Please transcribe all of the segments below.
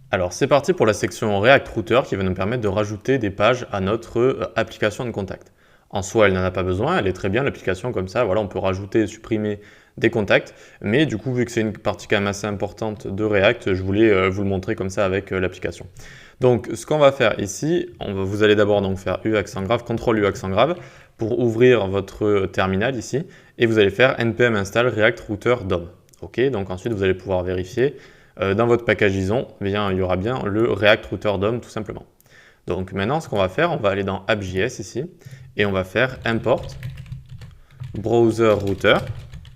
Alors c'est parti pour la section React Router qui va nous permettre de rajouter des pages à notre application de contact. En soi, elle n'en a pas besoin, elle est très bien l'application comme ça, voilà, on peut rajouter et supprimer des contacts, mais du coup vu que c'est une partie quand même assez importante de React, je voulais vous le montrer comme ça avec l'application. Donc ce qu'on va faire ici, vous allez d'abord donc faire U accent grave, CTRL U accent grave pour ouvrir votre terminal ici, et vous allez faire npm install React Router DOM. Ok, donc ensuite vous allez pouvoir vérifier dans votre package JSON, eh bien, il y aura bien le React Router DOM tout simplement. Donc maintenant, ce qu'on va faire, on va aller dans app.js ici et on va faire import browser router,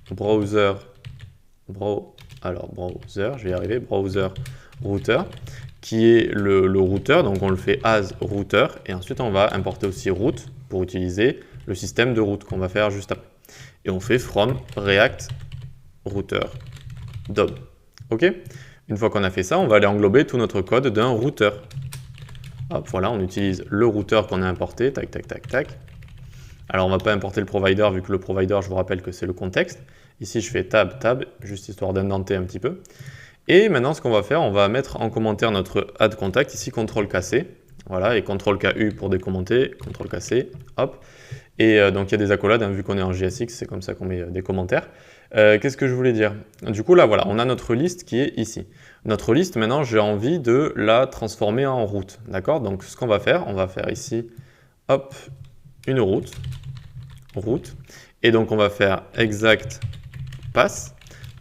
browser, je vais y arriver, browser router, qui est le router, donc on le fait as router et ensuite on va importer aussi route pour utiliser le système de route qu'on va faire juste après. Et on fait from React router DOM. Ok? Une fois qu'on a fait ça, on va aller englober tout notre code d'un routeur. Hop, voilà, on utilise le routeur qu'on a importé, tac, tac, tac, tac. Alors, on ne va pas importer le provider, vu que le provider, je vous rappelle que c'est le contexte. Ici, je fais tab, tab, juste histoire d'indenter un petit peu. Et maintenant, ce qu'on va faire, on va mettre en commentaire notre add contact, ici, CTRL-KC. Voilà, et CTRL-KU pour décommenter, CTRL-KC, hop. Et donc, il y a des accolades, hein, vu qu'on est en JSX, c'est comme ça qu'on met des commentaires. Qu'est-ce que je voulais dire? Du coup, là, voilà, on a notre liste qui est ici. Notre liste, maintenant, j'ai envie de la transformer en route. D'accord? Donc, ce qu'on va faire ici, hop, une route. Et donc, on va faire exact pass.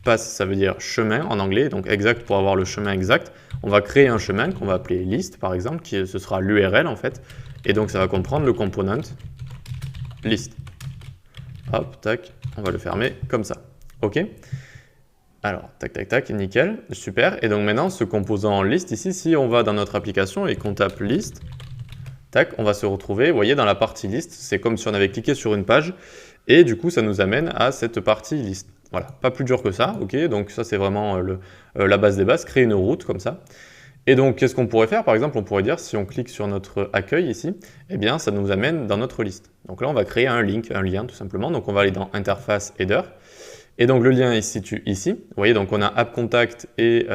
Pass, ça veut dire chemin en anglais. Donc, exact pour avoir le chemin exact. On va créer un chemin qu'on va appeler list, par exemple, ce sera l'URL, en fait. Et donc, ça va comprendre le component list. Hop, tac, on va le fermer comme ça. OK? Alors, tac, tac, tac, nickel, super. Et donc maintenant, ce composant list ici, si on va dans notre application et qu'on tape list, tac, on va se retrouver, vous voyez, dans la partie list, c'est comme si on avait cliqué sur une page, et du coup, ça nous amène à cette partie list. Voilà, pas plus dur que ça, ok? Donc ça, c'est vraiment la base des bases, créer une route comme ça. Et donc, qu'est-ce qu'on pourrait faire? Par exemple, on pourrait dire, si on clique sur notre accueil ici, eh bien, ça nous amène dans notre liste. Donc là, on va créer un link, un lien tout simplement. Donc on va aller dans interface header. Et donc le lien il se situe ici. Vous voyez, donc on a app contact et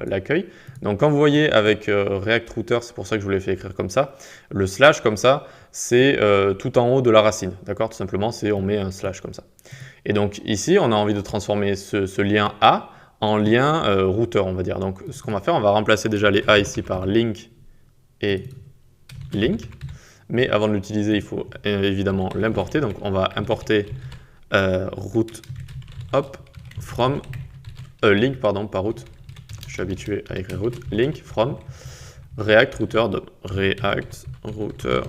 l'accueil. Donc quand vous voyez avec React Router, c'est pour ça que je vous l'ai fait écrire comme ça, le slash comme ça, c'est tout en haut de la racine. D'accord? Tout simplement, c'est on met un slash comme ça. Et donc ici, on a envie de transformer ce lien A en lien routeur, on va dire. Donc ce qu'on va faire, on va remplacer déjà les A ici par link et link. Mais avant de l'utiliser, il faut évidemment l'importer. Donc on va importer route, hop, from, link, pardon, pas route. Je suis habitué à écrire route. Link from React Router DOM. React Router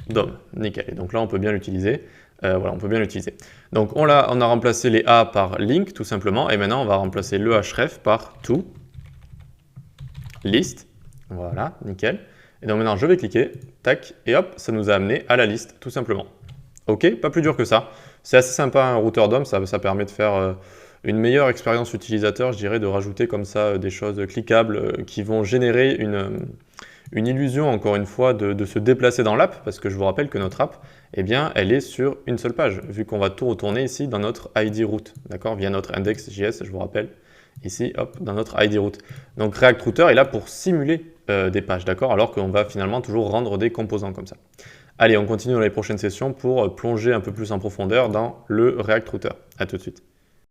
DOM. Nickel. Et donc là, on peut bien l'utiliser. Voilà, on peut bien l'utiliser. Donc on a remplacé les A par link tout simplement, et maintenant on va remplacer le href par to list. Voilà, nickel. Et donc maintenant je vais cliquer, tac, et hop, ça nous a amené à la liste tout simplement. Ok, pas plus dur que ça. C'est assez sympa un routeur DOM, ça permet de faire une meilleure expérience utilisateur, je dirais, de rajouter comme ça des choses cliquables qui vont générer une illusion, encore une fois, de se déplacer dans l'app, parce que je vous rappelle que notre app, eh bien, elle est sur une seule page, vu qu'on va tout retourner ici dans notre ID route, d'accord, via notre index.js, je vous rappelle, ici, hop, dans notre ID route. Donc React Router est là pour simuler des pages, d'accord, alors qu'on va finalement toujours rendre des composants comme ça. Allez, on continue dans les prochaines sessions pour plonger un peu plus en profondeur dans le React Router. À tout de suite.